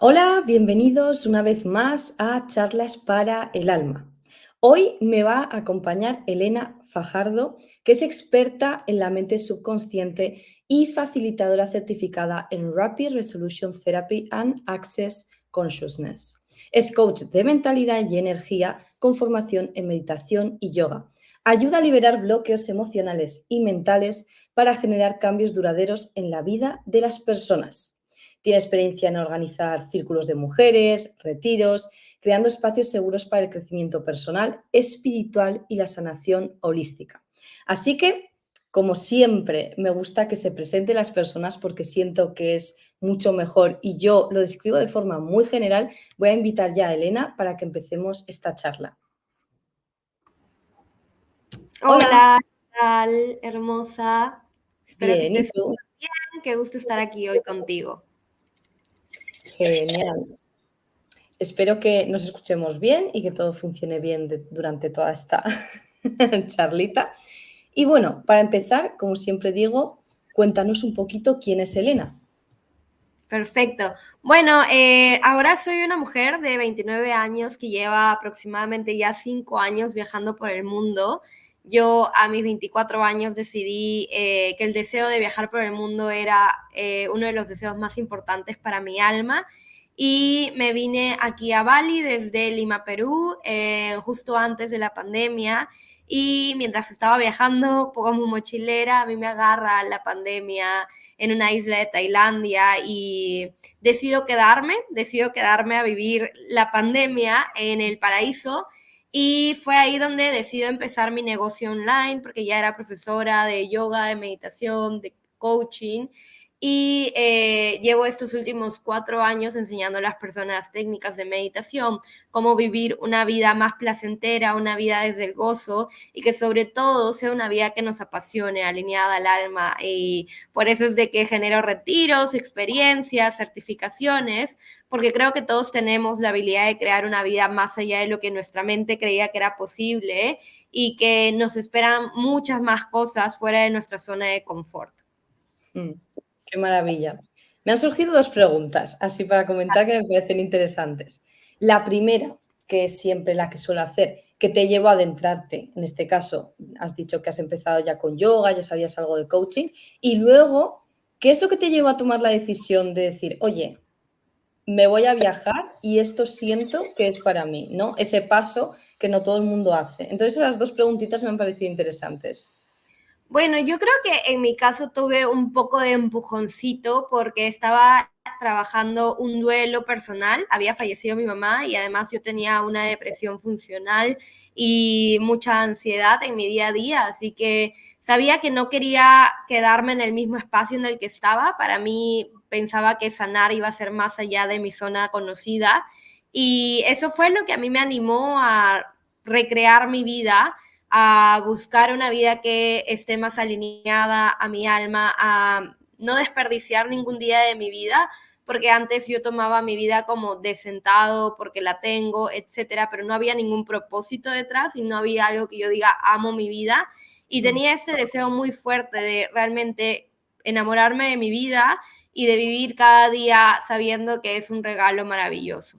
Hola, bienvenidos una vez más a Charlas para el Alma. Hoy me va a acompañar Elena Fajardo, que es experta en la mente subconsciente y facilitadora certificada en Rapid Resolution Therapy and Access Consciousness. Es coach de mentalidad y energía con formación en meditación y yoga. Ayuda a liberar bloqueos emocionales y mentales para generar cambios duraderos en la vida de las personas. Tiene experiencia en organizar círculos de mujeres, retiros, creando espacios seguros para el crecimiento personal, espiritual y la sanación holística. Así que, como siempre, me gusta que se presenten las personas porque siento que es mucho mejor y yo lo describo de forma muy general. Voy a invitar ya a Elena para que empecemos esta charla. Hola, Hola, ¿qué tal, hermosa? Espero que bien, ¿y estés tú? súper bien. Qué gusto estar aquí hoy contigo. Genial. Espero que nos escuchemos bien y que todo funcione bien durante toda esta charlita. Y bueno, para empezar, como siempre digo, cuéntanos un poquito quién es Elena. Perfecto. Bueno, ahora soy una mujer de 29 años que lleva aproximadamente ya 5 años viajando por el mundo. Yo a mis 24 años decidí que el deseo de viajar por el mundo era uno de los deseos más importantes para mi alma y me vine aquí a Bali desde Lima, Perú, justo antes de la pandemia. Y mientras estaba viajando como mochilera, a mí me agarra la pandemia en una isla de Tailandia y decido quedarme a vivir la pandemia en el paraíso. Y fue ahí donde decido empezar mi negocio online, porque ya era profesora de yoga, de meditación, de coaching. Y llevo estos últimos 4 años enseñando a las personas técnicas de meditación, cómo vivir una vida más placentera, una vida desde el gozo y que sobre todo sea una vida que nos apasione, alineada al alma. Y por eso es de que genero retiros, experiencias, certificaciones, porque creo que todos tenemos la habilidad de crear una vida más allá de lo que nuestra mente creía que era posible y que nos esperan muchas más cosas fuera de nuestra zona de confort. Mm, qué maravilla. Me han surgido dos preguntas, así para comentar que me parecen interesantes. La primera, que es siempre la que suelo hacer, ¿qué te llevó a adentrarte? En este caso, has dicho que has empezado ya con yoga, ya sabías algo de coaching. Y luego, ¿qué es lo que te llevó a tomar la decisión de decir, oye, me voy a viajar y esto siento que es para mí, ¿no? Ese paso que no todo el mundo hace. Entonces, esas dos preguntitas me han parecido interesantes. Bueno, yo creo que en mi caso tuve un poco de empujoncito porque estaba trabajando un duelo personal, había fallecido mi mamá y además yo tenía una depresión funcional y mucha ansiedad en mi día a día, así que sabía que no quería quedarme en el mismo espacio en el que estaba. Para mí pensaba que sanar iba a ser más allá de mi zona conocida y eso fue lo que a mí me animó a recrear mi vida, a buscar una vida que esté más alineada a mi alma, a no desperdiciar ningún día de mi vida, porque antes yo tomaba mi vida como de sentado porque la tengo, etcétera, pero no había ningún propósito detrás y no había algo que yo diga amo mi vida y Mm. tenía este deseo muy fuerte de realmente enamorarme de mi vida y de vivir cada día sabiendo que es un regalo maravilloso.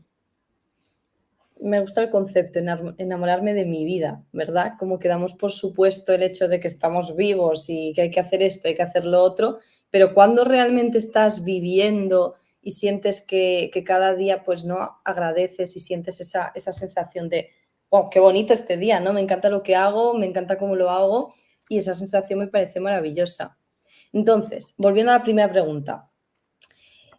Me gusta el concepto, enamorarme de mi vida, ¿verdad? Como que damos por supuesto el hecho de que estamos vivos y que hay que hacer esto, hay que hacer lo otro, pero cuando realmente estás viviendo y sientes que cada día pues no agradeces y sientes esa sensación de, wow, qué bonito este día, ¿no? Me encanta lo que hago, me encanta cómo lo hago y esa sensación me parece maravillosa. Entonces, volviendo a la primera pregunta,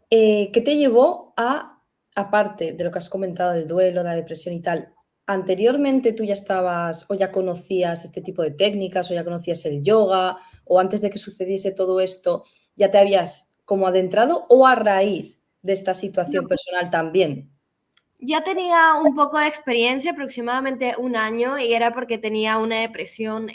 ¿qué te llevó a, aparte de lo que has comentado del duelo, la depresión y tal, anteriormente tú ya estabas o ya conocías este tipo de técnicas o ya conocías el yoga o antes de que sucediese todo esto ya te habías como adentrado o a raíz de esta situación personal también? Ya tenía un poco de experiencia, aproximadamente un año, y era porque tenía una depresión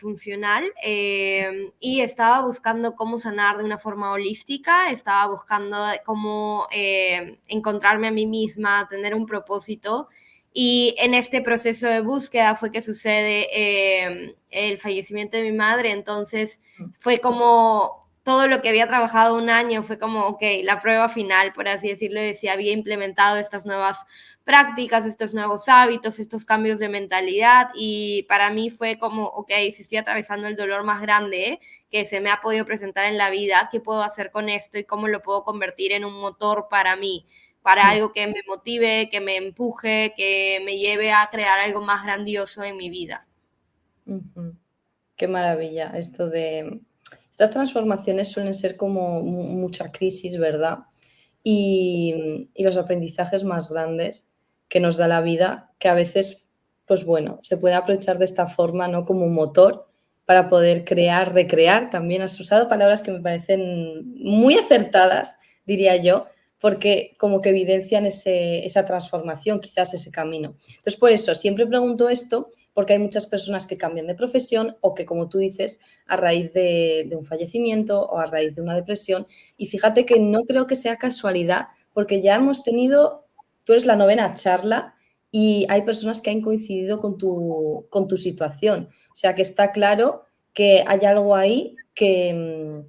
funcional y estaba buscando cómo sanar de una forma holística, estaba buscando cómo encontrarme a mí misma, tener un propósito. Y en este proceso de búsqueda fue que sucede el fallecimiento de mi madre, entonces fue como todo lo que había trabajado un año fue como, ok, la prueba final, por así decirlo, de si había implementado estas nuevas prácticas, estos nuevos hábitos, estos cambios de mentalidad, y para mí fue como, ok, si estoy atravesando el dolor más grande que se me ha podido presentar en la vida, ¿qué puedo hacer con esto y cómo lo puedo convertir en un motor para mí? Para algo que me motive, que me empuje, que me lleve a crear algo más grandioso en mi vida. Qué maravilla esto de... Estas transformaciones suelen ser como mucha crisis, ¿verdad? Y los aprendizajes más grandes que nos da la vida, que a veces, pues bueno, se puede aprovechar de esta forma, ¿no? Como un motor para poder crear, recrear. También has usado palabras que me parecen muy acertadas, diría yo, porque como que evidencian esa transformación, quizás ese camino. Entonces, por eso, siempre pregunto esto, porque hay muchas personas que cambian de profesión o que, como tú dices, a raíz de un fallecimiento o a raíz de una depresión. Y fíjate que no creo que sea casualidad, porque ya hemos tenido, tú eres la novena charla y hay personas que han coincidido con tu situación. O sea que está claro que hay algo ahí que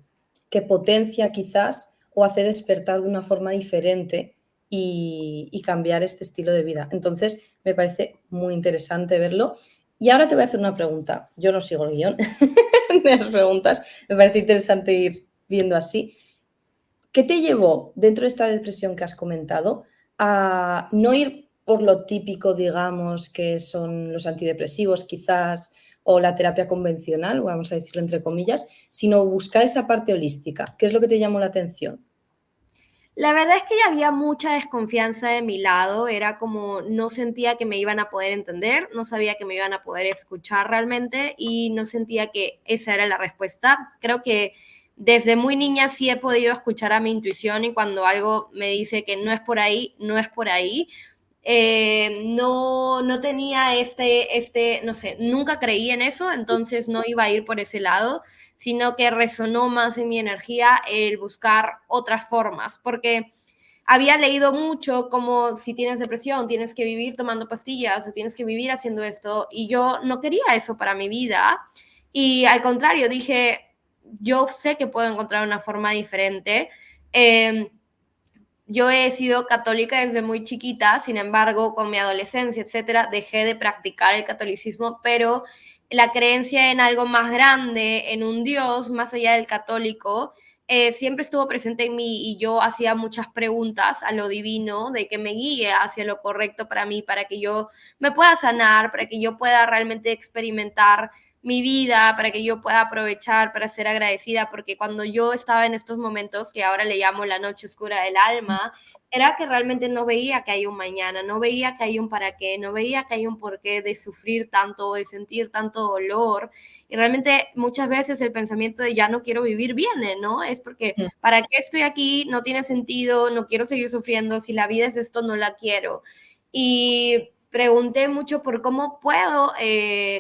potencia quizás o hace despertar de una forma diferente y cambiar este estilo de vida. Entonces, me parece muy interesante verlo. Y ahora te voy a hacer una pregunta. Yo no sigo el guión de las preguntas. Me parece interesante ir viendo así. ¿Qué te llevó dentro de esta depresión que has comentado a no ir por lo típico, digamos, que son los antidepresivos quizás o la terapia convencional, vamos a decirlo entre comillas, sino buscar esa parte holística? ¿Qué es lo que te llamó la atención? La verdad es que ya había mucha desconfianza de mi lado, era como no sentía que me iban a poder entender, no sabía que me iban a poder escuchar realmente y no sentía que esa era la respuesta. Creo que desde muy niña sí he podido escuchar a mi intuición y cuando algo me dice que no es por ahí, no es por ahí. No tenía no sé, nunca creí en eso, entonces no iba a ir por ese lado, sino que resonó más en mi energía el buscar otras formas, porque había leído mucho como si tienes depresión, tienes que vivir tomando pastillas o tienes que vivir haciendo esto, y yo no quería eso para mi vida, y al contrario, dije, yo sé que puedo encontrar una forma diferente. Eh, yo he sido católica desde muy chiquita, sin embargo, con mi adolescencia, etcétera, dejé de practicar el catolicismo, pero la creencia en algo más grande, en un Dios más allá del católico, siempre estuvo presente en mí y yo hacía muchas preguntas a lo divino de que me guíe hacia lo correcto para mí, para que yo me pueda sanar, para que yo pueda realmente experimentar mi vida, para que yo pueda aprovechar, para ser agradecida, porque cuando yo estaba en estos momentos, que ahora le llamo la noche oscura del alma, era que realmente no veía que hay un mañana, no veía que hay un para qué, no veía que hay un porqué de sufrir tanto, de sentir tanto dolor. Y realmente muchas veces el pensamiento de ya no quiero vivir viene, ¿no? Es porque, ¿para qué estoy aquí? No tiene sentido, no quiero seguir sufriendo, si la vida es esto, no la quiero. Y pregunté mucho por cómo puedo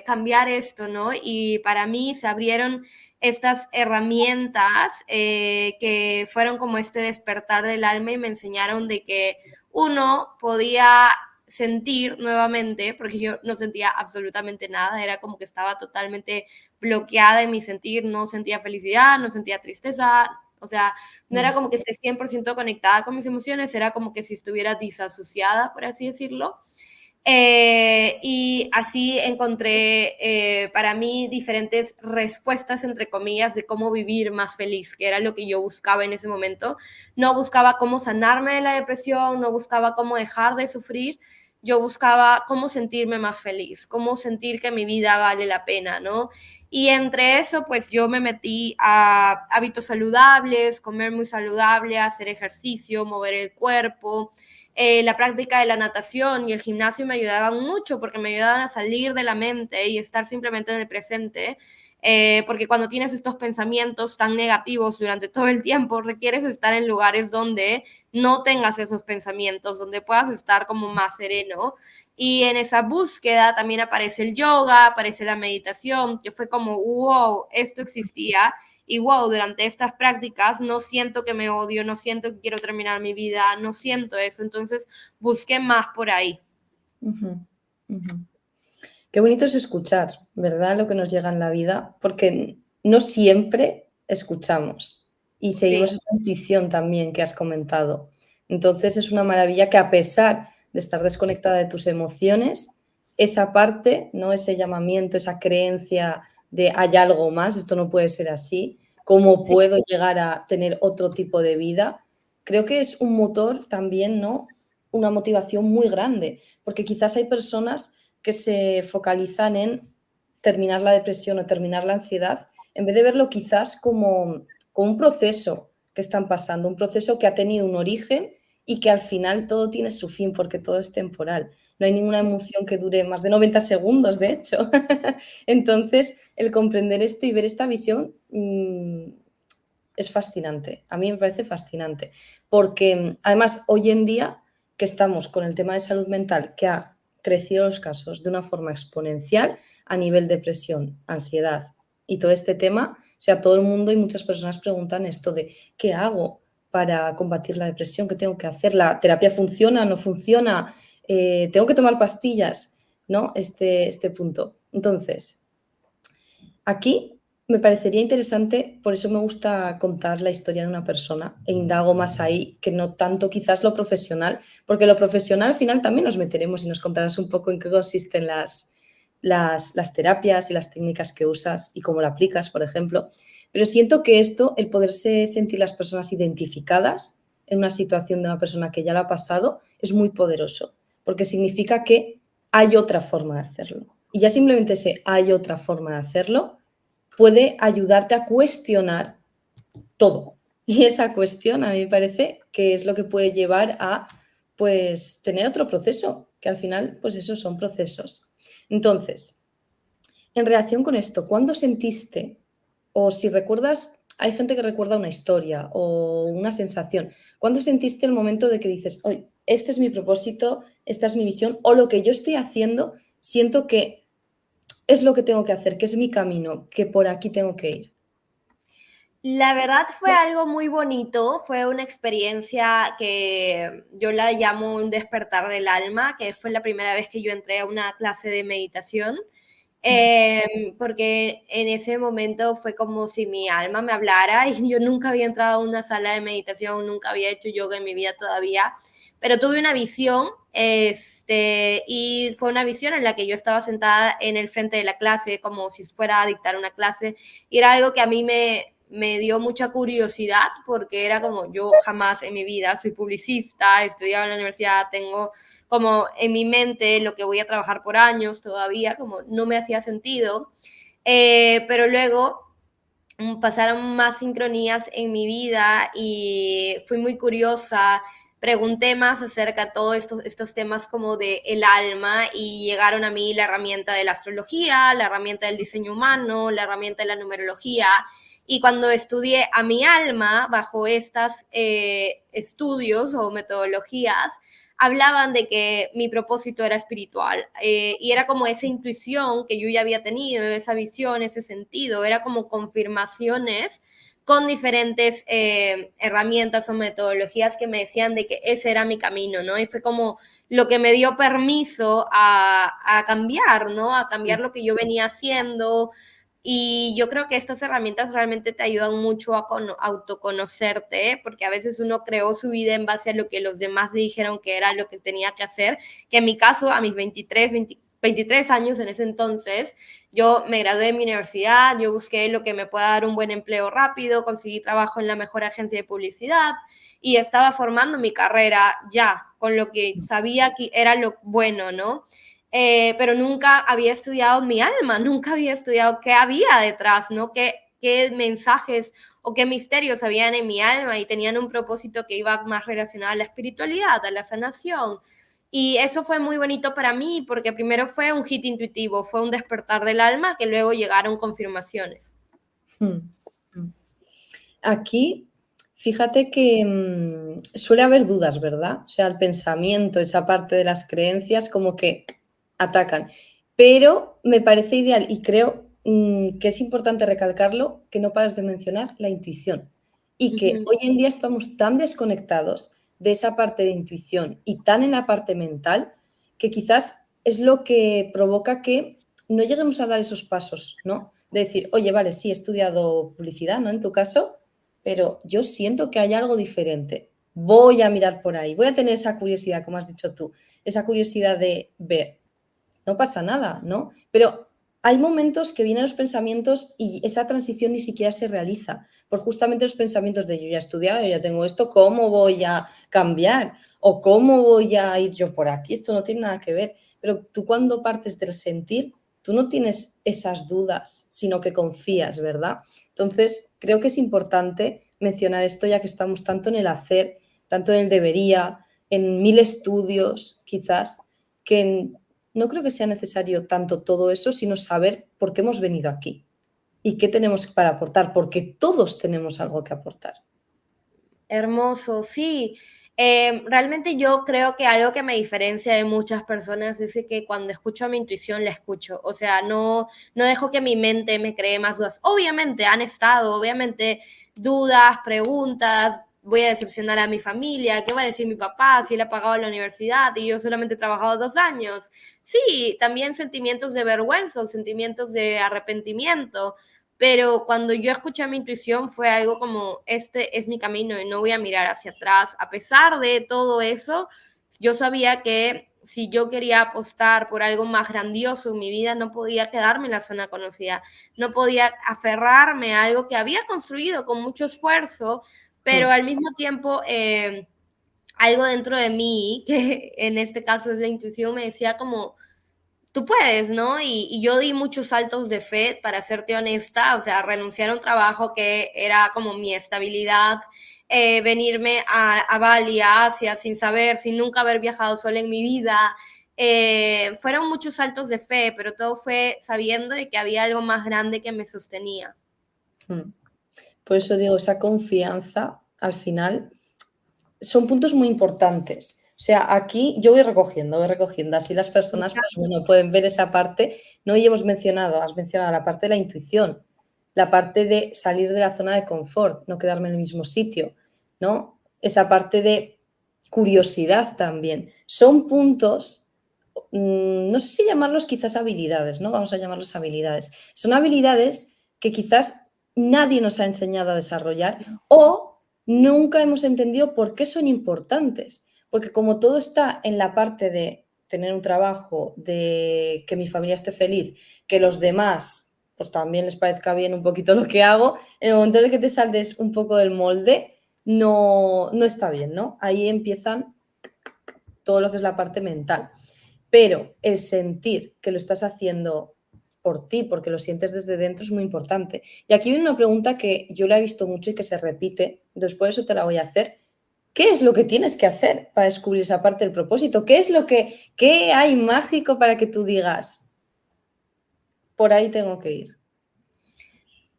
cambiar esto, ¿no? Y para mí se abrieron estas herramientas que fueron como este despertar del alma y me enseñaron de que uno podía sentir nuevamente, porque yo no sentía absolutamente nada, era como que estaba totalmente bloqueada en mi sentir, no sentía felicidad, no sentía tristeza, o sea, no era como que esté 100% conectada con mis emociones, era como que si estuviera disasociada, por así decirlo. Y así encontré para mí diferentes respuestas, entre comillas, de cómo vivir más feliz, que era lo que yo buscaba en ese momento. No buscaba cómo sanarme de la depresión, no buscaba cómo dejar de sufrir, yo buscaba cómo sentirme más feliz, cómo sentir que mi vida vale la pena, ¿no? Y entre eso, pues yo me metí a hábitos saludables, comer muy saludable, hacer ejercicio, mover el cuerpo, la práctica de la natación y el gimnasio me ayudaban mucho porque me ayudaban a salir de la mente y estar simplemente en el presente, porque cuando tienes estos pensamientos tan negativos durante todo el tiempo, requieres estar en lugares donde no tengas esos pensamientos, donde puedas estar como más sereno. Y en esa búsqueda también aparece el yoga, aparece la meditación, que fue como, wow, esto existía y wow, durante estas prácticas no siento que me odio, no siento que quiero terminar mi vida, no siento eso. Entonces busqué más por ahí. Ujú, ujú. Qué bonito es escuchar, ¿verdad? Lo que nos llega en la vida, porque no siempre escuchamos. y Sí, seguimos esa intuición también que has comentado. Entonces es una maravilla que a pesar de estar desconectada de tus emociones, esa parte, ¿no? Ese llamamiento, esa creencia de hay algo más, esto no puede ser así, ¿cómo sí, puedo llegar a tener otro tipo de vida? Creo que es un motor también, ¿no? Una motivación muy grande, porque quizás hay personas que se focalizan en terminar la depresión o terminar la ansiedad, en vez de verlo quizás como un proceso que están pasando, un proceso que ha tenido un origen y que al final todo tiene su fin porque todo es temporal. No hay ninguna emoción que dure más de 90 segundos, de hecho. Entonces, el comprender esto y ver esta visión es fascinante. A mí me parece fascinante. Porque además, hoy en día que estamos con el tema de salud mental, que ha crecido los casos de una forma exponencial a nivel depresión, ansiedad y todo este tema, o sea, todo el mundo y muchas personas preguntan esto de ¿qué hago para combatir la depresión? ¿Qué tengo que hacer? ¿La terapia funciona? ¿No funciona? ¿Tengo que tomar pastillas? ¿No? Este punto. Entonces, aquí me parecería interesante, por eso me gusta contar la historia de una persona e indago más ahí que no tanto quizás lo profesional, porque lo profesional al final también nos meteremos y nos contarás un poco en qué consisten las terapias y las técnicas que usas y cómo la aplicas, por ejemplo. Pero siento que esto, el poderse sentir las personas identificadas en una situación de una persona que ya la ha pasado, es muy poderoso, porque significa que hay otra forma de hacerlo. Y ya simplemente ese hay otra forma de hacerlo puede ayudarte a cuestionar todo. Y esa cuestión a mí me parece que es lo que puede llevar a pues tener otro proceso, que al final pues esos son procesos. Entonces, en relación con esto, ¿cuándo sentiste o si recuerdas, hay gente que recuerda una historia o una sensación, ¿cuándo sentiste el momento de que dices, hoy este es mi propósito, esta es mi visión o lo que yo estoy haciendo, siento que es lo que tengo que hacer, que es mi camino, que por aquí tengo que ir? la verdad fue algo muy bonito, fue una experiencia que yo la llamo un despertar del alma, que fue la primera vez que yo entré a una clase de meditación, porque en ese momento fue como si mi alma me hablara y yo nunca había entrado a una sala de meditación, nunca había hecho yoga en mi vida todavía, pero tuve una visión, y fue una visión en la que yo estaba sentada en el frente de la clase como si fuera a dictar una clase y era algo que a mí me dio mucha curiosidad porque era como yo jamás en mi vida soy publicista, he estudiado en la universidad, tengo como en mi mente lo que voy a trabajar por años todavía, como no me hacía sentido, pero luego pasaron más sincronías en mi vida y fui muy curiosa, pregunté más acerca de todos estos temas como de el alma y llegaron a mí la herramienta de la astrología, la herramienta del diseño humano, la herramienta de la numerología y cuando estudié a mi alma bajo estas estudios o metodologías, hablaban de que mi propósito era espiritual y era como esa intuición que yo ya había tenido, esa visión, ese sentido, era como confirmaciones con diferentes herramientas o metodologías que me decían de que ese era mi camino, ¿no? Y fue como lo que me dio permiso a cambiar, ¿no? A cambiar lo que yo venía haciendo, y yo creo que estas herramientas realmente te ayudan mucho a autoconocerte, ¿eh? Porque a veces uno creó su vida en base a lo que los demás le dijeron que era lo que tenía que hacer, que en mi caso, a mis 23 años en ese entonces, yo me gradué de mi universidad, yo busqué lo que me pueda dar un buen empleo rápido, conseguí trabajo en la mejor agencia de publicidad y estaba formando mi carrera ya, con lo que sabía que era lo bueno, ¿no? Pero nunca había estudiado mi alma, nunca había estudiado qué había detrás, ¿no? Qué mensajes o qué misterios habían en mi alma y tenían un propósito que iba más relacionado a la espiritualidad, a la sanación. Y eso fue muy bonito para mí porque primero fue un hit intuitivo, fue un despertar del alma que luego llegaron confirmaciones. Mm, mm. Aquí, fíjate que suele haber dudas, ¿verdad? O sea, el pensamiento, esa parte de las creencias, como que atacan. Pero me parece ideal y creo que es importante recalcarlo, que no paras de mencionar la intuición. Y Uh que -huh. hoy en día estamos tan desconectados de esa parte de intuición y tan en la parte mental que quizás es lo que provoca que no lleguemos a dar esos pasos, ¿no? De decir, oye, vale, sí, he estudiado publicidad, ¿no? En tu caso, pero yo siento que hay algo diferente. Voy a mirar por ahí, voy a tener esa curiosidad, como has dicho tú, esa curiosidad de ver. No pasa nada, ¿no? Pero hay momentos que vienen los pensamientos y esa transición ni siquiera se realiza, por justamente los pensamientos de yo ya he estudiado, yo ya tengo esto, ¿cómo voy a cambiar? ¿O cómo voy a ir yo por aquí? Esto no tiene nada que ver. Pero tú cuando partes del sentir, tú no tienes esas dudas, sino que confías, ¿verdad? Entonces, creo que es importante mencionar esto ya que estamos tanto en el hacer, tanto en el debería, en 1000 estudios, quizás, que no creo que sea necesario tanto todo eso, sino saber por qué hemos venido aquí y qué tenemos para aportar, porque todos tenemos algo que aportar. Hermoso, sí. Realmente yo creo que algo que me diferencia de muchas personas es que cuando escucho a mi intuición la escucho. O sea, no dejo que mi mente me cree más dudas. Obviamente han estado, obviamente dudas, preguntas. Voy a decepcionar a mi familia. ¿Qué va a decir mi papá si él ha pagado la universidad y yo solamente he trabajado 2 años? Sí, también sentimientos de vergüenza, sentimientos de arrepentimiento, pero cuando yo escuché mi intuición fue algo como, este es mi camino y no voy a mirar hacia atrás. A pesar de todo eso, yo sabía que si yo quería apostar por algo más grandioso en mi vida, no podía quedarme en la zona conocida, no podía aferrarme a algo que había construido con mucho esfuerzo, pero al mismo tiempo algo dentro de mí, que en este caso es la intuición, me decía como, tú puedes, ¿no? Y yo di muchos saltos de fe, para serte honesta, o sea, renunciar a un trabajo que era como mi estabilidad, venirme a Bali, a Asia, sin saber, sin nunca haber viajado sola en mi vida. Fueron muchos saltos de fe, pero todo fue sabiendo de que había algo más grande que me sostenía. Por eso digo, esa confianza al final son puntos muy importantes. O sea, aquí yo voy recogiendo, así las personas, pues bueno, pueden ver esa parte, ¿no? Y hemos mencionado, has mencionado la parte de la intuición, la parte de salir de la zona de confort, no quedarme en el mismo sitio, ¿no? Esa parte de curiosidad también. Son puntos, no sé si llamarlos quizás habilidades, ¿no? Vamos a llamarlos habilidades. Son habilidades que quizás nadie nos ha enseñado a desarrollar o nunca hemos entendido por qué son importantes. Porque como todo está en la parte de tener un trabajo, de que mi familia esté feliz, que los demás pues también les parezca bien un poquito lo que hago, en el momento en el que te saltes un poco del molde, no está bien, ¿no? Ahí empiezan todo lo que es la parte mental. Pero el sentir que lo estás haciendo por ti, porque lo sientes desde dentro, es muy importante. Y aquí viene una pregunta que yo la he visto mucho y que se repite, después de eso te la voy a hacer. ¿Qué es lo que tienes que hacer para descubrir esa parte del propósito? ¿Qué hay mágico para que tú digas, por ahí tengo que ir?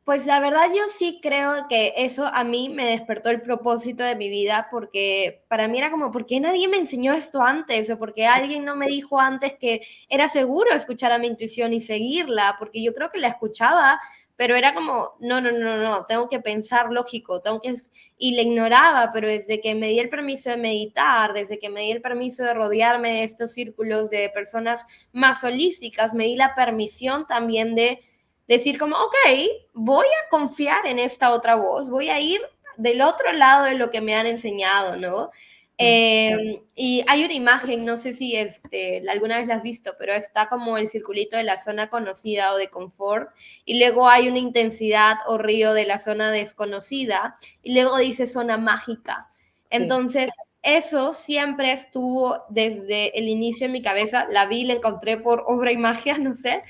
Pues la verdad yo sí creo que eso a mí me despertó el propósito de mi vida, porque para mí era como, ¿por qué nadie me enseñó esto antes? O porque alguien no me dijo antes que era seguro escuchar a mi intuición y seguirla, porque yo creo que la escuchaba, pero era como, no, tengo que pensar lógico, y la ignoraba, pero desde que me di el permiso de meditar, desde que me di el permiso de rodearme de estos círculos de personas más holísticas, me di la permisión también de decir como, ok, voy a confiar en esta otra voz, voy a ir del otro lado de lo que me han enseñado, ¿no? Y hay una imagen, no sé si alguna vez la has visto, pero está como el circulito de la zona conocida o de confort, y luego hay una intensidad o río de la zona desconocida, y luego dice zona mágica. Sí. Entonces, eso siempre estuvo desde el inicio en mi cabeza, la vi, la encontré por obra y magia, no sé.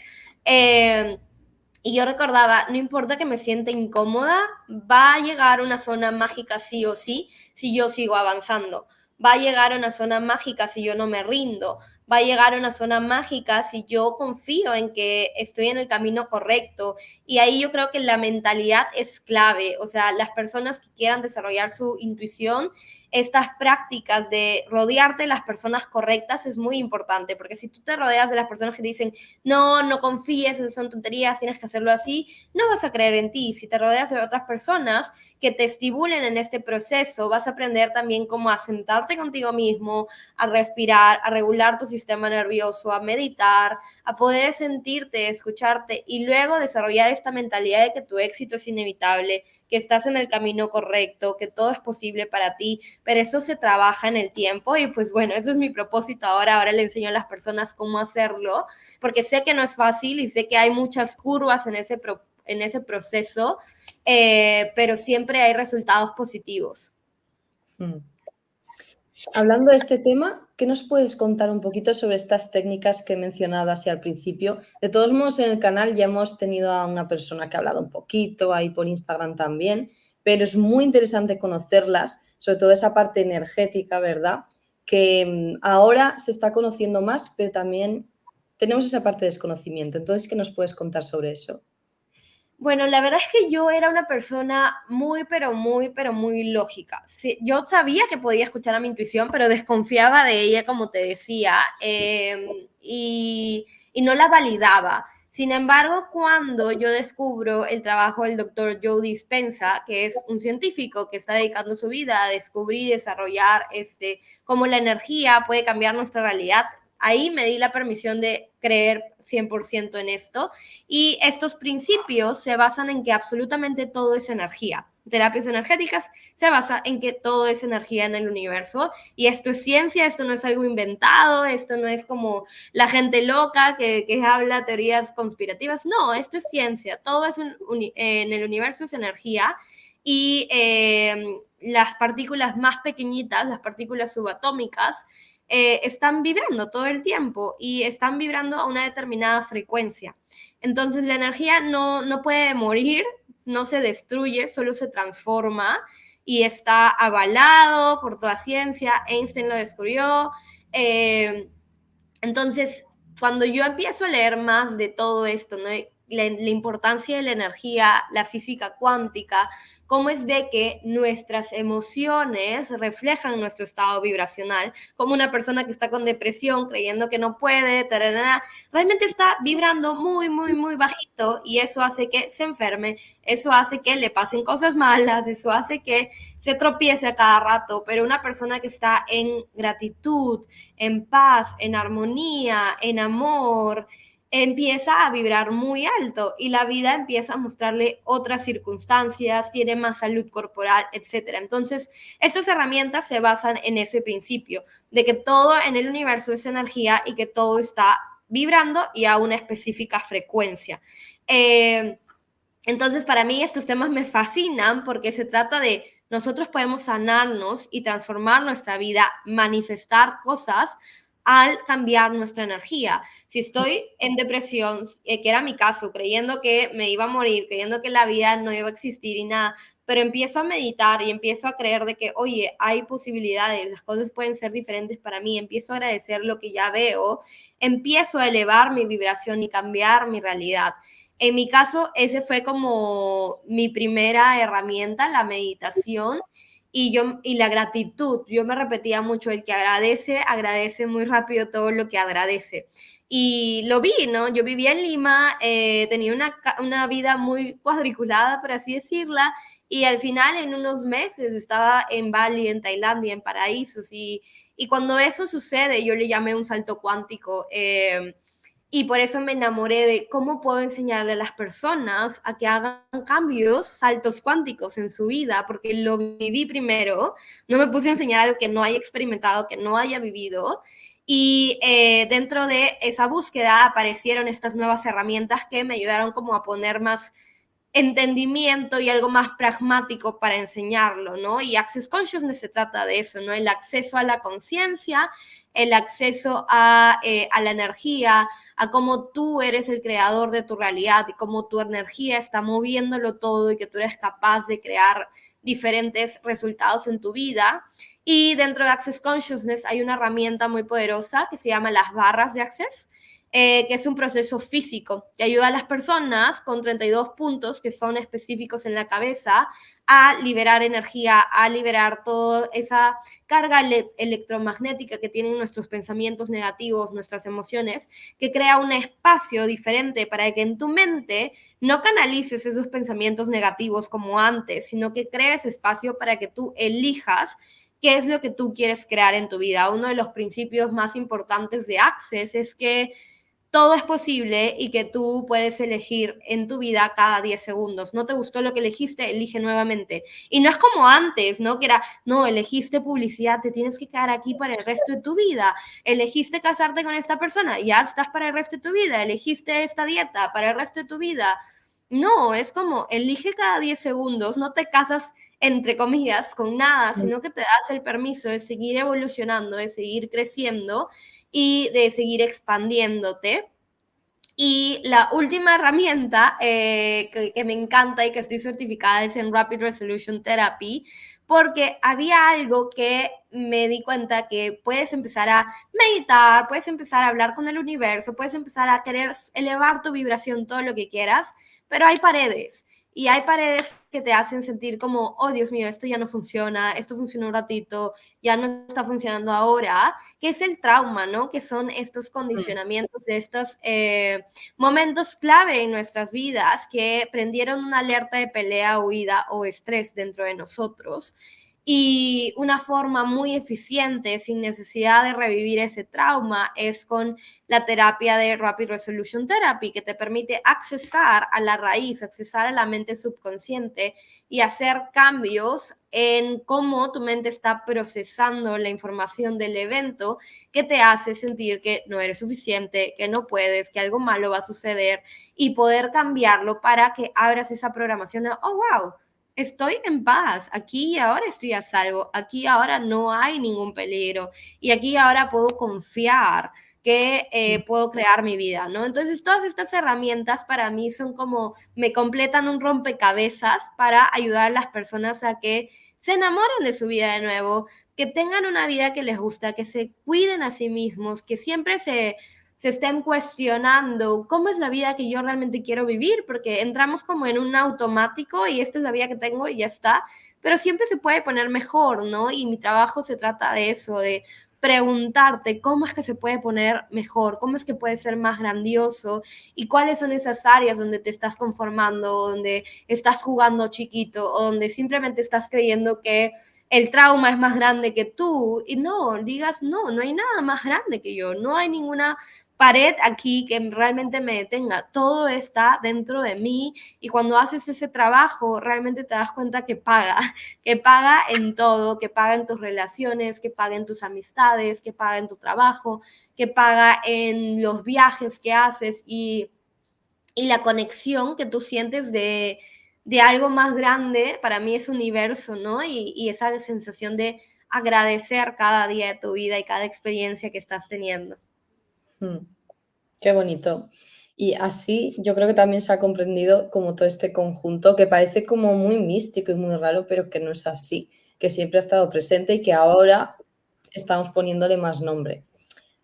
Y yo recordaba, no importa que me sienta incómoda, va a llegar a una zona mágica sí o sí, si yo sigo avanzando. Va a llegar a una zona mágica si yo no me rindo. Va a llegar a una zona mágica si yo confío en que estoy en el camino correcto. Y ahí yo creo que la mentalidad es clave. O sea, las personas que quieran desarrollar su intuición, estas prácticas de rodearte de las personas correctas es muy importante, porque si tú te rodeas de las personas que te dicen, no confíes, esas son tonterías, tienes que hacerlo así, no vas a creer en ti. Si te rodeas de otras personas que te estimulen en este proceso, vas a aprender también cómo a sentarte contigo mismo, a respirar, a regular tu sistema nervioso, a meditar, a poder sentirte, escucharte y luego desarrollar esta mentalidad de que tu éxito es inevitable, que estás en el camino correcto, que todo es posible para ti, pero eso se trabaja en el tiempo y pues bueno, ese es mi propósito ahora le enseño a las personas cómo hacerlo, porque sé que no es fácil y sé que hay muchas curvas en ese proceso, pero siempre hay resultados positivos. Hablando de este tema, ¿qué nos puedes contar un poquito sobre estas técnicas que he mencionado así al principio? De todos modos, en el canal ya hemos tenido a una persona que ha hablado un poquito, ahí por Instagram también, pero es muy interesante conocerlas, sobre todo esa parte energética, ¿verdad? Que ahora se está conociendo más, pero también tenemos esa parte de desconocimiento. Entonces, ¿qué nos puedes contar sobre eso? Bueno, la verdad es que yo era una persona muy, pero muy lógica. Sí, yo sabía que podía escuchar a mi intuición, pero desconfiaba de ella, como te decía, y no la validaba. Sin embargo, cuando yo descubro el trabajo del doctor Joe Dispenza, que es un científico que está dedicando su vida a descubrir y desarrollar cómo la energía puede cambiar nuestra realidad, ahí me di la permisión de creer 100% en esto. Y estos principios se basan en que absolutamente todo es energía. Terapias energéticas se basa en que todo es energía en el universo y esto es ciencia, esto no es algo inventado, esto no es como la gente loca que habla teorías conspirativas, no, esto es ciencia, todo es en el universo es energía y las partículas más pequeñitas, las partículas subatómicas, están vibrando todo el tiempo y están vibrando a una determinada frecuencia. Entonces la energía no puede morir, no se destruye, solo se transforma y está avalado por toda ciencia. Einstein lo descubrió. Entonces, cuando yo empiezo a leer más de todo esto, ¿no? La importancia de la energía, la física cuántica, cómo es de que nuestras emociones reflejan nuestro estado vibracional, como una persona que está con depresión creyendo que no puede, tararara, realmente está vibrando muy bajito y eso hace que se enferme, eso hace que le pasen cosas malas, eso hace que se tropiece a cada rato, pero una persona que está en gratitud, en paz, en armonía, en amor, empieza a vibrar muy alto y la vida empieza a mostrarle otras circunstancias, tiene más salud corporal, etcétera. Entonces, estas herramientas se basan en ese principio de que todo en el universo es energía y que todo está vibrando y a una específica frecuencia. Entonces, para mí estos temas me fascinan porque se trata de nosotros podemos sanarnos y transformar nuestra vida, manifestar cosas al cambiar nuestra energía. Si estoy en depresión, que era mi caso, creyendo que me iba a morir, creyendo que la vida no iba a existir y nada, pero empiezo a meditar y empiezo a creer de que, oye, hay posibilidades, las cosas pueden ser diferentes para mí, empiezo a agradecer lo que ya veo, empiezo a elevar mi vibración y cambiar mi realidad. En mi caso, ese fue como mi primera herramienta, la meditación y la gratitud. Yo me repetía mucho, el que agradece, agradece muy rápido todo lo que agradece. Y lo vi, ¿no? Yo vivía en Lima, tenía una vida muy cuadriculada, por así decirla, y al final en unos meses estaba en Bali, en Tailandia, en paraísos, y cuando eso sucede, yo le llamé un salto cuántico. Y por eso me enamoré de cómo puedo enseñarle a las personas a que hagan cambios, saltos cuánticos en su vida, porque lo viví primero, no me puse a enseñar algo que no haya experimentado, que no haya vivido. Y dentro de esa búsqueda aparecieron estas nuevas herramientas que me ayudaron como a poner más entendimiento y algo más pragmático para enseñarlo, ¿no? Y Access Consciousness se trata de eso, ¿no? El acceso a la conciencia, el acceso a la energía, a cómo tú eres el creador de tu realidad y cómo tu energía está moviéndolo todo y que tú eres capaz de crear diferentes resultados en tu vida. Y dentro de Access Consciousness hay una herramienta muy poderosa que se llama las barras de Access, que es un proceso físico que ayuda a las personas con 32 puntos que son específicos en la cabeza a liberar energía, a liberar toda esa carga electromagnética que tienen nuestros pensamientos negativos, nuestras emociones, que crea un espacio diferente para que en tu mente no canalices esos pensamientos negativos como antes, sino que crees espacio para que tú elijas qué es lo que tú quieres crear en tu vida. Uno de los principios más importantes de Access es que todo es posible y que tú puedes elegir en tu vida cada 10 segundos. ¿No te gustó lo que elegiste? Elige nuevamente. Y no es como antes, ¿no? Que era, no, elegiste publicidad, te tienes que quedar aquí para el resto de tu vida. Elegiste casarte con esta persona, ya estás para el resto de tu vida. Elegiste esta dieta para el resto de tu vida. No, es como, elige cada 10 segundos, no te casas entre comillas con nada, sino que te das el permiso de seguir evolucionando, de seguir creciendo y de seguir expandiéndote. Y la última herramienta que me encanta y que estoy certificada es en Rapid Resolution Therapy, porque había algo que me di cuenta que puedes empezar a meditar, puedes empezar a hablar con el universo, puedes empezar a querer elevar tu vibración, todo lo que quieras, pero hay paredes. Y hay paredes que te hacen sentir como, oh Dios mío, esto ya no funciona, esto funcionó un ratito, ya no está funcionando ahora, que es el trauma, ¿no? Que son estos condicionamientos de estos momentos clave en nuestras vidas que prendieron una alerta de pelea, huida o estrés dentro de nosotros. Y una forma muy eficiente, sin necesidad de revivir ese trauma, es con la terapia de Rapid Resolution Therapy, que te permite accesar a la raíz, accesar a la mente subconsciente y hacer cambios en cómo tu mente está procesando la información del evento que te hace sentir que no eres suficiente, que no puedes, que algo malo va a suceder y poder cambiarlo para que abras esa programación. Oh, wow, estoy en paz, aquí y ahora estoy a salvo, aquí y ahora no hay ningún peligro y aquí y ahora puedo confiar que puedo crear mi vida, ¿no? Entonces, todas estas herramientas para mí son como, me completan un rompecabezas para ayudar a las personas a que se enamoren de su vida de nuevo, que tengan una vida que les gusta, que se cuiden a sí mismos, que siempre se estén cuestionando cómo es la vida que yo realmente quiero vivir, porque entramos como en un automático y esta es la vida que tengo y ya está, pero siempre se puede poner mejor, ¿no? Y mi trabajo se trata de eso, de preguntarte cómo es que se puede poner mejor, cómo es que puede ser más grandioso y cuáles son esas áreas donde te estás conformando, donde estás jugando chiquito o donde simplemente estás creyendo que el trauma es más grande que tú y no, digas, no, no hay nada más grande que yo, no hay ninguna pared aquí que realmente me detenga, todo está dentro de mí y cuando haces ese trabajo realmente te das cuenta que paga en todo, que paga en tus relaciones, que paga en tus amistades, que paga en tu trabajo, que paga en los viajes que haces y la conexión que tú sientes de algo más grande, para mí es universo, ¿no? Y esa sensación de agradecer cada día de tu vida y cada experiencia que estás teniendo. Qué bonito. Y así yo creo que también se ha comprendido como todo este conjunto que parece como muy místico y muy raro, pero que no es así, que siempre ha estado presente y que ahora estamos poniéndole más nombre.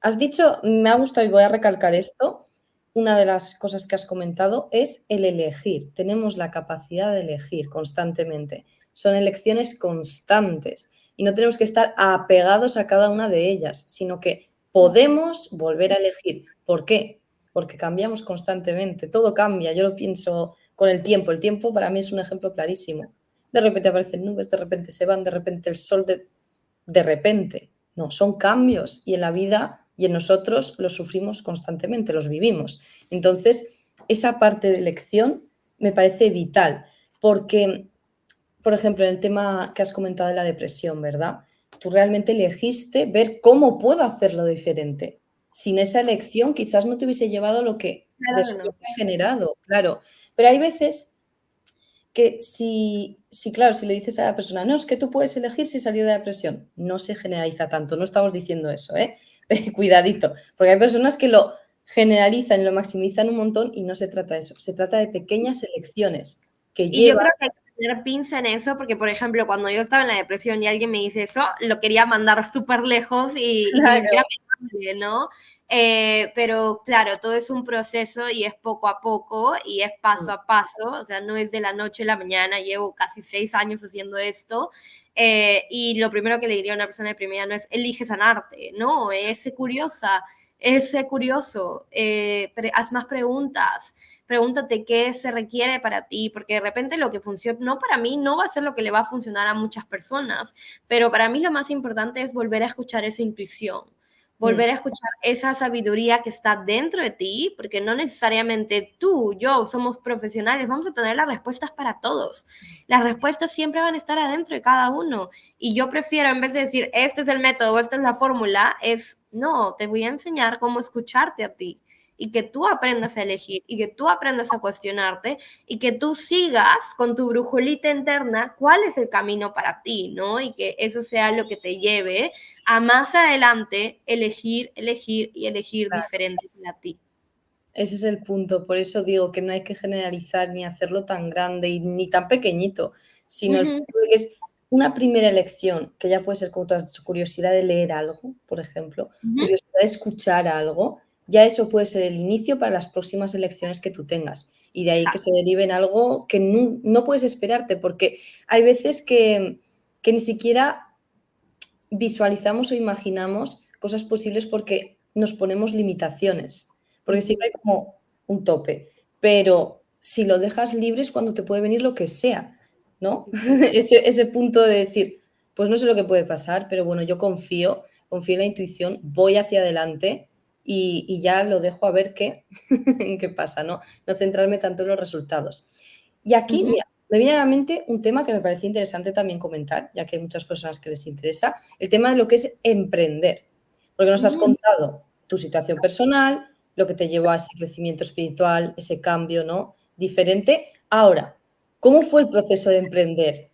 Has dicho, me ha gustado y voy a recalcar esto, una de las cosas que has comentado es el elegir. Tenemos la capacidad de elegir constantemente. Son elecciones constantes y no tenemos que estar apegados a cada una de ellas, sino que podemos volver a elegir. ¿Por qué? Porque cambiamos constantemente, todo cambia. Yo lo pienso con el tiempo. El tiempo para mí es un ejemplo clarísimo. De repente aparecen nubes, de repente se van, de repente el sol, de repente. No, son cambios y en la vida y en nosotros los sufrimos constantemente, los vivimos. Entonces, esa parte de elección me parece vital porque, por ejemplo, en el tema que has comentado de la depresión, ¿verdad? Tú realmente elegiste ver cómo puedo hacerlo diferente. Sin esa elección quizás no te hubiese llevado lo que Claro que después no. ha generado, claro. Pero hay veces que claro, si le dices a la persona, no, es que tú puedes elegir si salir de la depresión, no se generaliza tanto, no estamos diciendo eso, ¿eh? Cuidadito, porque hay personas que lo generalizan, lo maximizan un montón y no se trata de eso, se trata de pequeñas elecciones que Y yo llevan. creo que hay que tener pinza en eso, porque, por ejemplo, cuando yo estaba en la depresión y alguien me dice eso, lo quería mandar súper lejos y que ni siquiera Claro, imposible, ¿no? Pero claro, todo es un proceso y es poco a poco y es paso a paso, o sea, no es de la noche a la mañana, llevo casi 6 años haciendo esto, y lo primero que le diría a una persona de primera no es elige sanarte, no, es sé curiosa, es ser curioso, haz más preguntas, pregúntate qué se requiere para ti, porque de repente lo que funcionó para mí no va a ser lo que le va a funcionar a muchas personas, pero para mí lo más importante es volver a escuchar esa intuición, Mm. volver a escuchar esa sabiduría que está dentro de ti, porque no necesariamente tú, yo, somos profesionales, vamos a tener las respuestas para todos. Las respuestas siempre van a estar adentro de cada uno. Y yo prefiero, en vez de decir, este es el método o esta es la fórmula, es, no, te voy a enseñar cómo escucharte a ti y que tú aprendas a elegir y que tú aprendas a cuestionarte y que tú sigas con tu brujolita interna cuál es el camino para ti, ¿no? Y que eso sea lo que te lleve a más adelante elegir, elegir y elegir diferente para ti. Ese es el punto, por eso digo que no hay que generalizar ni hacerlo tan grande y ni tan pequeñito, sino el Ujú, punto de que es una primera elección, que ya puede ser como tú has dicho, curiosidad de leer algo, por ejemplo, ujú. curiosidad de escuchar algo, ya eso puede ser el inicio para las próximas elecciones que tú tengas y de ahí que se derive en algo que no puedes esperarte, porque hay veces que ni siquiera visualizamos o imaginamos cosas posibles porque nos ponemos limitaciones, porque siempre hay como un tope, pero si lo dejas libre es cuando te puede venir lo que sea, ¿no? Ese punto de decir, pues no sé lo que puede pasar, pero bueno, yo confío en la intuición, voy hacia adelante y ya lo dejo a ver qué pasa, ¿no? No centrarme tanto en los resultados. Y aquí, Ujú, mira, me viene a la mente un tema que me parece interesante también comentar, ya que hay muchas personas que les interesa, el tema de lo que es emprender. Porque nos has ujú. contado tu situación personal, lo que te llevó a ese crecimiento espiritual, ese cambio, ¿no? Diferente. Ahora, ¿cómo fue el proceso de emprender?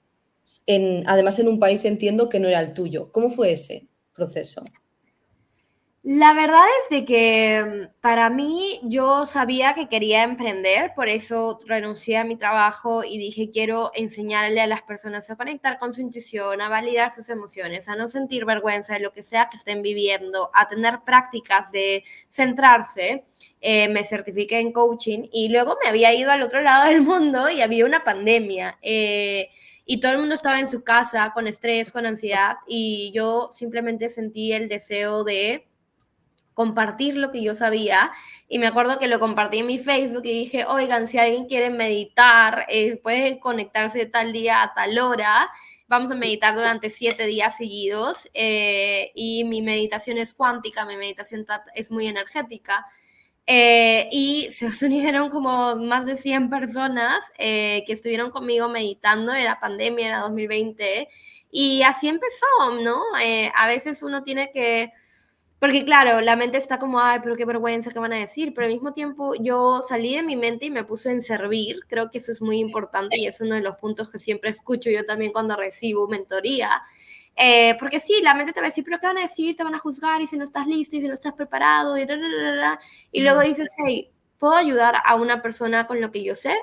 Además, en un país entiendo que no era el tuyo. ¿Cómo fue ese proceso? La verdad es de que para mí yo sabía que quería emprender, por eso renuncié a mi trabajo y dije quiero enseñarle a las personas a conectar con su intuición, a validar sus emociones, a no sentir vergüenza de lo que sea que estén viviendo, a tener prácticas de centrarse. Me certifiqué en coaching y luego me había ido al otro lado del mundo y había una pandemia. Y todo el mundo estaba en su casa con estrés, con ansiedad y yo simplemente sentí el deseo de compartir lo que yo sabía y me acuerdo que lo compartí en mi Facebook y dije, oigan, si alguien quiere meditar, puede conectarse de tal día a tal hora, vamos a meditar durante 7 días seguidos y mi meditación es cuántica, mi meditación es muy energética. Y se unieron como más de 100 personas que estuvieron conmigo meditando, era pandemia, era 2020, y así empezó, ¿no? A veces uno tiene que porque claro, la mente está como, ay, pero qué vergüenza, ¿qué van a decir? Pero al mismo tiempo yo salí de mi mente y me puse en servir. Creo que eso es muy importante y es uno de los puntos que siempre escucho yo también cuando recibo mentoría. Porque sí, la mente te va a decir, pero ¿qué van a decir? Te van a juzgar y si no estás listo y si no estás preparado y, y luego dices, hey, ¿puedo ayudar a una persona con lo que yo sé?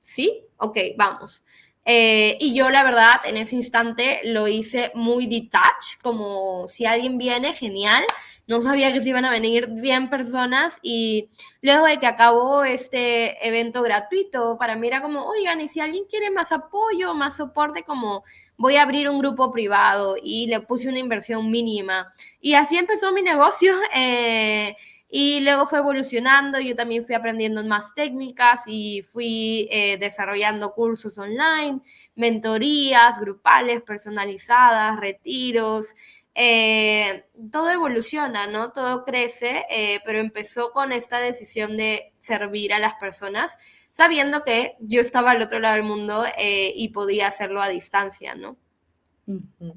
Sí, ok, vamos. Y yo la verdad en ese instante lo hice muy detach, como si alguien viene, genial, no sabía que se iban a venir 100 personas y luego de que acabó este evento gratuito, para mí era como, oigan, y si alguien quiere más apoyo, más soporte, como voy a abrir un grupo privado y le puse una inversión mínima. Y así empezó mi negocio. Y luego fue evolucionando, yo también fui aprendiendo más técnicas y fui desarrollando cursos online, mentorías grupales, personalizadas, retiros, todo evoluciona, ¿no? Todo crece, pero empezó con esta decisión de servir a las personas, sabiendo que yo estaba al otro lado del mundo y podía hacerlo a distancia, ¿no? Ujú.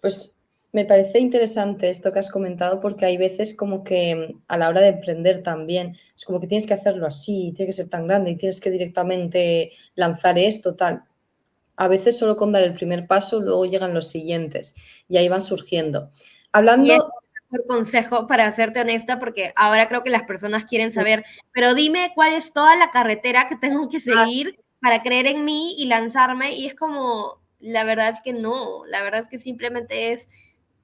Pues me parece interesante esto que has comentado porque hay veces como que a la hora de emprender también es como que tienes que hacerlo así, tiene que ser tan grande y tienes que directamente lanzar esto, tal. A veces solo con dar el primer paso, luego llegan los siguientes y ahí van surgiendo. Y es Hablando, el mejor consejo, para serte honesta, porque ahora creo que las personas quieren saber, pero dime cuál es toda la carretera que tengo que seguir para creer en mí y lanzarme. Y es como, la verdad es que no, la verdad es que simplemente es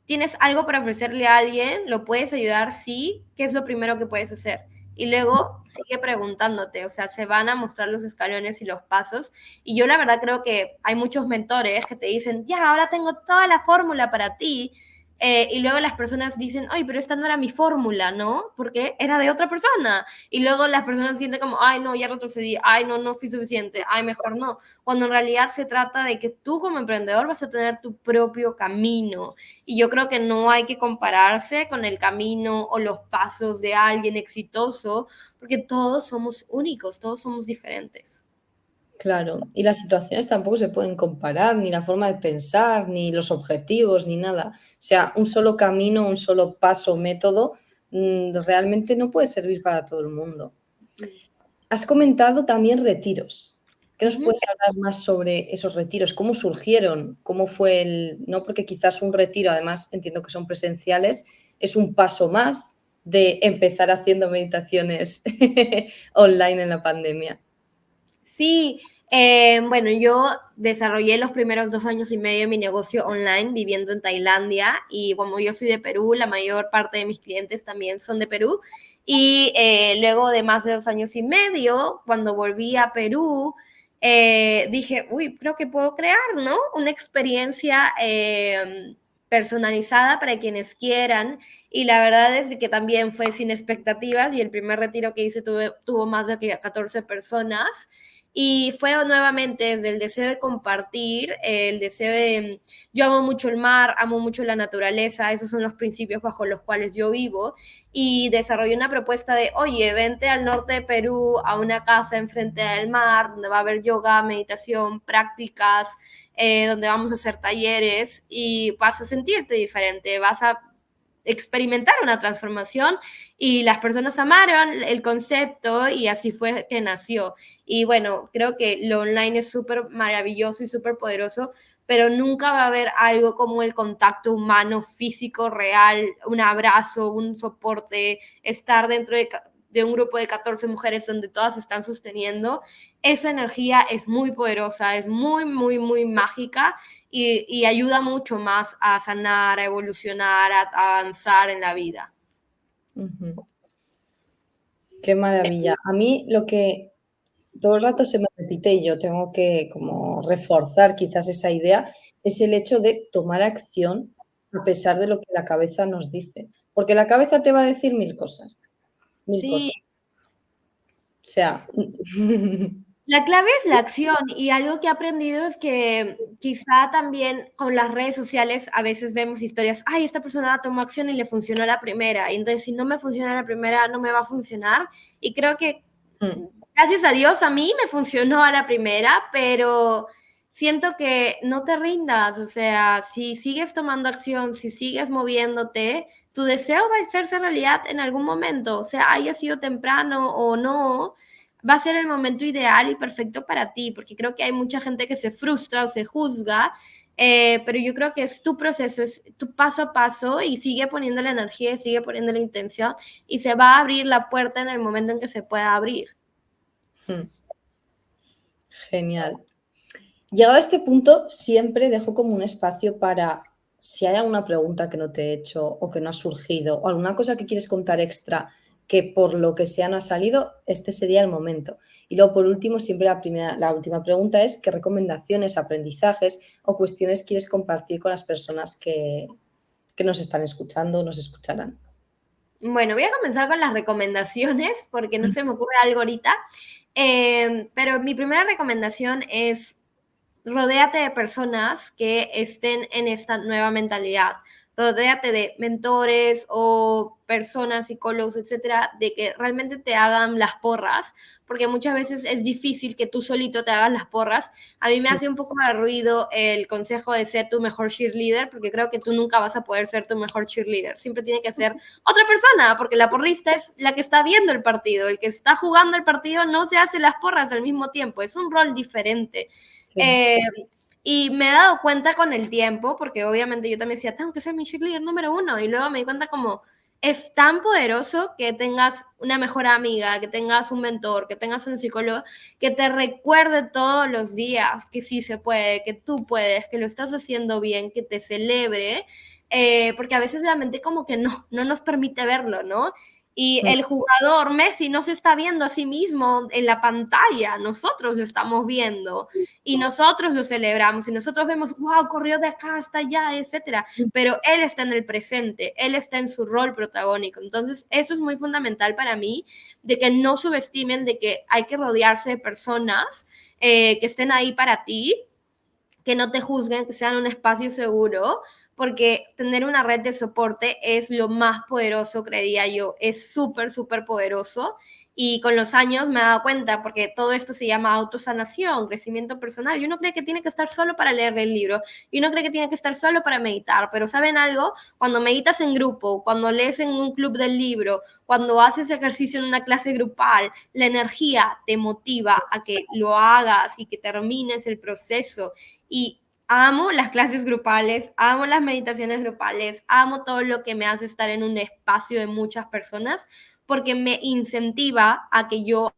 tienes algo para ofrecerle a alguien, lo puedes ayudar, sí, ¿qué es lo primero que puedes hacer? Y luego sigue preguntándote, o sea, se van a mostrar los escalones y los pasos. Y yo la verdad creo que hay muchos mentores que te dicen, ya, ahora tengo toda la fórmula para ti. Y luego las personas dicen, ay, pero esta no era mi fórmula, ¿no? Porque era de otra persona. Y luego las personas sienten como, ay, no, ya retrocedí, ay, no, no fui suficiente, ay, mejor no. Cuando en realidad se trata de que tú como emprendedor vas a tener tu propio camino. Y yo creo que no hay que compararse con el camino o los pasos de alguien exitoso, porque todos somos únicos, todos somos diferentes. Claro, y las situaciones tampoco se pueden comparar, ni la forma de pensar, ni los objetivos, ni nada. O sea, un solo camino, un solo paso, método, realmente no puede servir para todo el mundo. Has comentado también retiros. ¿Qué nos Ujú. puedes hablar más sobre esos retiros? ¿Cómo surgieron? ¿Cómo fue el...? No, porque quizás un retiro, además entiendo que son presenciales, es un paso más de empezar haciendo meditaciones online en la pandemia. Sí, bueno, yo desarrollé los primeros 2 años y medio de mi negocio online viviendo en Tailandia y como yo soy de Perú, la mayor parte de mis clientes también son de Perú. Y luego de más de 2 años y medio, cuando volví a Perú, dije, uy, creo que puedo crear, ¿no? Una experiencia personalizada para quienes quieran. Y la verdad es que también fue sin expectativas y el primer retiro que hice tuvo más de 14 personas. Y fue nuevamente desde el deseo de compartir, el deseo de... Yo amo mucho el mar, amo mucho la naturaleza, esos son los principios bajo los cuales yo vivo, y desarrollé una propuesta de, oye, vente al norte de Perú, a una casa enfrente del mar, donde va a haber yoga, meditación, prácticas, donde vamos a hacer talleres, y vas a sentirte diferente, vas a experimentar una transformación y las personas amaron el concepto y así fue que nació. Y bueno, creo que lo online es súper maravilloso y súper poderoso, pero nunca va a haber algo como el contacto humano, físico, real, un abrazo, un soporte, estar dentro de un grupo de 14 mujeres donde todas están sosteniendo. Esa energía es muy poderosa, es muy, muy, muy mágica y ayuda mucho más a sanar, a evolucionar, a avanzar en la vida. Ujú. Qué maravilla. A mí lo que todo el rato se me repite y yo tengo que como reforzar quizás esa idea, es el hecho de tomar acción a pesar de lo que la cabeza nos dice. Porque la cabeza te va a decir mil Sí, cosas. O sea, la clave es la acción y algo que he aprendido es que quizá también con las redes sociales a veces vemos historias, ay, esta persona tomó acción y le funcionó la primera, y entonces si no me funciona la primera no me va a funcionar y creo que gracias a Dios a mí me funcionó a la primera, pero siento que no te rindas, o sea, si sigues tomando acción, si sigues moviéndote, tu deseo va a hacerse realidad en algún momento, o sea, haya sido temprano o no, va a ser el momento ideal y perfecto para ti, porque creo que hay mucha gente que se frustra o se juzga, pero yo creo que es tu proceso, es tu paso a paso y sigue poniendo la energía y sigue poniendo la intención y se va a abrir la puerta en el momento en que se pueda abrir. genial. Llegado a este punto, siempre dejo como un espacio para si hay alguna pregunta que no te he hecho o que no ha surgido o alguna cosa que quieres contar extra que por lo que sea no ha salido, este sería el momento. Y luego, por último, siempre la última pregunta es qué recomendaciones, aprendizajes o cuestiones quieres compartir con las personas que nos están escuchando o nos escucharán. Bueno, voy a comenzar con las recomendaciones porque no se me ocurre algo ahorita, pero mi primera recomendación es rodéate de personas que estén en esta nueva mentalidad. Rodéate de mentores o personas, psicólogos, etcétera, de que realmente te hagan las porras, porque muchas veces es difícil que tú solito te hagas las porras. A mí me hace un poco de ruido el consejo de ser tu mejor cheerleader, porque creo que tú nunca vas a poder ser tu mejor cheerleader. Siempre tiene que ser otra persona, porque la porrista es la que está viendo el partido. El que está jugando el partido no se hace las porras al mismo tiempo. Es un rol diferente. Sí. Eh, y me he dado cuenta con el tiempo, porque obviamente yo también decía, tengo que ser mi cheerleader número uno, y luego me di cuenta como, es tan poderoso que tengas una mejor amiga, que tengas un mentor, que tengas un psicólogo, que te recuerde todos los días que sí se puede, que tú puedes, que lo estás haciendo bien, que te celebre, porque a veces la mente como que no nos permite verlo, ¿no? Y el jugador Messi no se está viendo a sí mismo en la pantalla, nosotros lo estamos viendo y nosotros lo celebramos y nosotros vemos, wow, corrió de acá hasta allá, etcétera, pero él está en el presente, él está en su rol protagónico. Entonces, eso es muy fundamental para mí, de que no subestimen de que hay que rodearse de personas que estén ahí para ti, que no te juzguen, que sean un espacio seguro, porque tener una red de soporte es lo más poderoso, creería yo, es súper, súper poderoso. Y con los años me he dado cuenta, porque todo esto se llama autosanación, crecimiento personal. Y uno cree que tiene que estar solo para leer el libro, y uno cree que tiene que estar solo para meditar, pero ¿saben algo? Cuando meditas en grupo, cuando lees en un club del libro, cuando haces ejercicio en una clase grupal, la energía te motiva a que lo hagas y que termines el proceso. Y amo las clases grupales, amo las meditaciones grupales, amo todo lo que me hace estar en un espacio de muchas personas porque me incentiva a que yo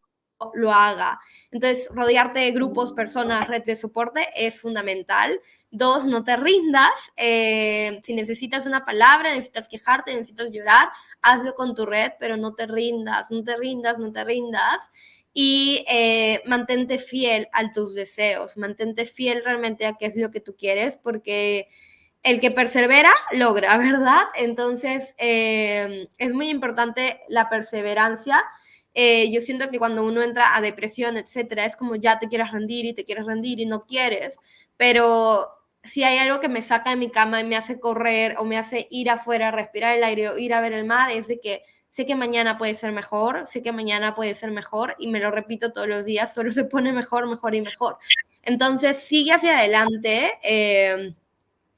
lo haga. Entonces, rodearte de grupos, personas, red de soporte es fundamental. Dos, no te rindas. Si necesitas una palabra, necesitas quejarte, necesitas llorar, hazlo con tu red, pero no te rindas, no te rindas, no te rindas. Y mantente fiel a tus deseos, mantente fiel realmente a qué es lo que tú quieres, porque el que persevera logra, ¿verdad? Entonces, es muy importante la perseverancia. Yo siento que cuando uno entra a depresión, etcétera, es como ya te quieres rendir y te quieres rendir y no quieres, pero si hay algo que me saca de mi cama y me hace correr o me hace ir afuera, respirar el aire o ir a ver el mar, es de que sé que mañana puede ser mejor, sé que mañana puede ser mejor y me lo repito todos los días, solo se pone mejor, mejor y mejor. Entonces, sigue hacia adelante.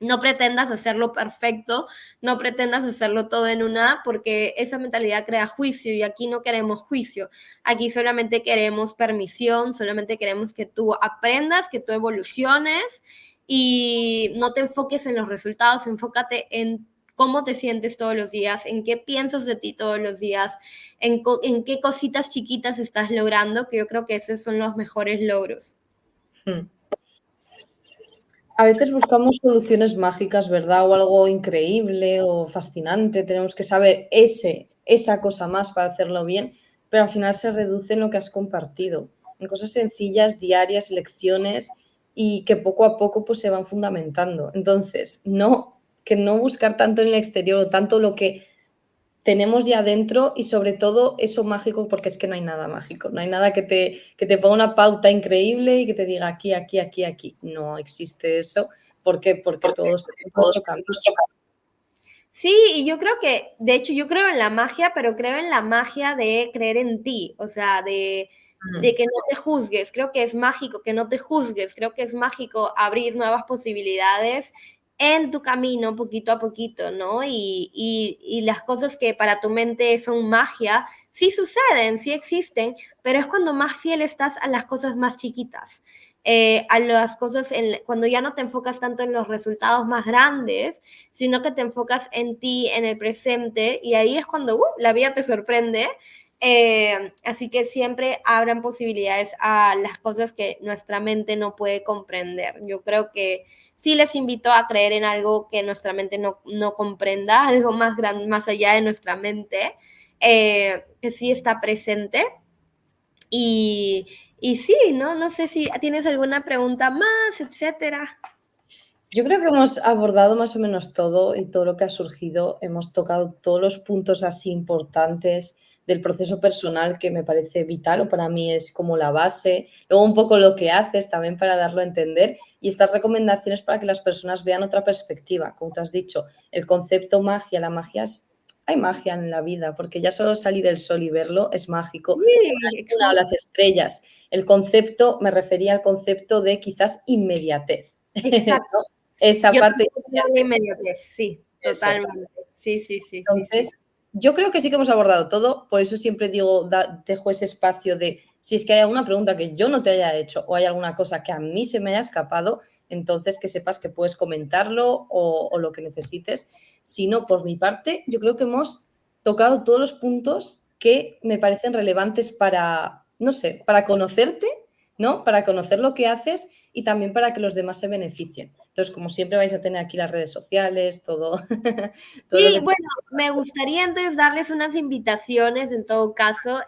No pretendas hacerlo perfecto, no pretendas hacerlo todo en una, porque esa mentalidad crea juicio y aquí no queremos juicio, aquí solamente queremos permisión, solamente queremos que tú aprendas, que tú evoluciones y no te enfoques en los resultados, enfócate en cómo te sientes todos los días, en qué piensas de ti todos los días, en qué cositas chiquitas estás logrando, que yo creo que esos son los mejores logros. A veces buscamos soluciones mágicas, ¿verdad? O algo increíble o fascinante. Tenemos que saber esa cosa más para hacerlo bien, pero al final se reduce en lo que has compartido, en cosas sencillas, diarias, lecciones y que poco a poco pues se van fundamentando. Entonces, que no buscar tanto en el exterior o tanto lo que tenemos ya dentro y sobre todo eso mágico, porque es que no hay nada mágico, no hay nada que te ponga una pauta increíble y que te diga aquí, aquí, aquí, aquí. No existe eso. ¿Por qué? Porque todos tenemos nuestro camino. Sí, y yo creo que, de hecho, yo creo en la magia, pero creo en la magia de creer en ti, o sea, de que no te juzgues. Creo que es mágico que no te juzgues, creo que es mágico abrir nuevas posibilidades en tu camino poquito a poquito, ¿no? Y las cosas que para tu mente son magia, sí suceden, sí existen, pero es cuando más fiel estás a las cosas más chiquitas. A las cosas, cuando ya no te enfocas tanto en los resultados más grandes, sino que te enfocas en ti, en el presente, y ahí es cuando la vida te sorprende. Así que siempre abran posibilidades a las cosas que nuestra mente no puede comprender. Yo creo que sí les invito a creer en algo que nuestra mente no comprenda, algo más grande, más allá de nuestra mente, que sí está presente. Y, y sí, ¿no? No sé si tienes alguna pregunta más, etcétera. Yo creo que hemos abordado más o menos todo y todo lo que ha surgido. Hemos tocado todos los puntos así importantes del proceso personal que me parece vital o para mí es como la base. Luego un poco lo que haces también para darlo a entender y estas recomendaciones para que las personas vean otra perspectiva. Como te has dicho, el concepto magia, la magia es... Hay magia en la vida, porque ya solo salir el sol y verlo es mágico. O Sí, la luna o las estrellas. El concepto, me refería al concepto de quizás inmediatez. exacto. ¿No? Esa Yo parte. también creo en inmediatez, sí, Eso. totalmente. Sí, sí, sí, sí, sí. Entonces, yo creo que sí que hemos abordado todo, por eso siempre digo, dejo ese espacio de si es que hay alguna pregunta que yo no te haya hecho o hay alguna cosa que a mí se me haya escapado, entonces que sepas que puedes comentarlo o lo que necesites. Si no, por mi parte, yo creo que hemos tocado todos los puntos que me parecen relevantes para, no sé, para conocerte, ¿no? Para conocer lo que haces y también para que los demás se beneficien. Entonces, como siempre vais a tener aquí las redes sociales, todo, todo lo Sí, que... bueno, me gustaría entonces darles unas invitaciones en todo caso.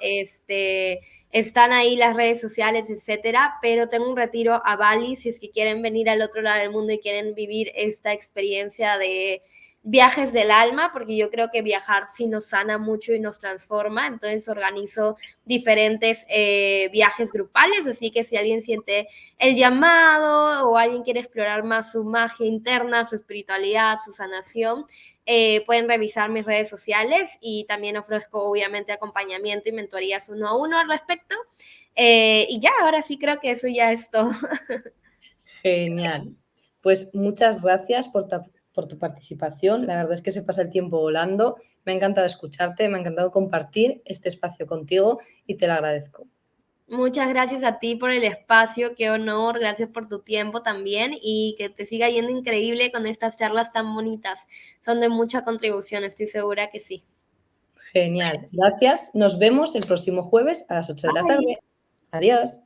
Están ahí las redes sociales, etcétera, pero tengo un retiro a Bali si es que quieren venir al otro lado del mundo y quieren vivir esta experiencia de viajes del alma, porque yo creo que viajar sí nos sana mucho y nos transforma. Entonces organizo diferentes viajes grupales, así que si alguien siente el llamado o alguien quiere explorar más su magia interna, su espiritualidad, su sanación, pueden revisar mis redes sociales y también ofrezco obviamente acompañamiento y mentorías uno a uno al respecto. Y ya, ahora sí creo que eso ya es todo. Genial. Pues muchas gracias por tu participación. La verdad es que se pasa el tiempo volando. Me ha encantado escucharte, me ha encantado compartir este espacio contigo y te lo agradezco. Muchas gracias a ti por el espacio, qué honor, gracias por tu tiempo también y que te siga yendo increíble con estas charlas tan bonitas. Son de mucha contribución, estoy segura que sí. Genial. Gracias. Nos vemos el próximo jueves a las 8 de la Bye. tarde. Adiós.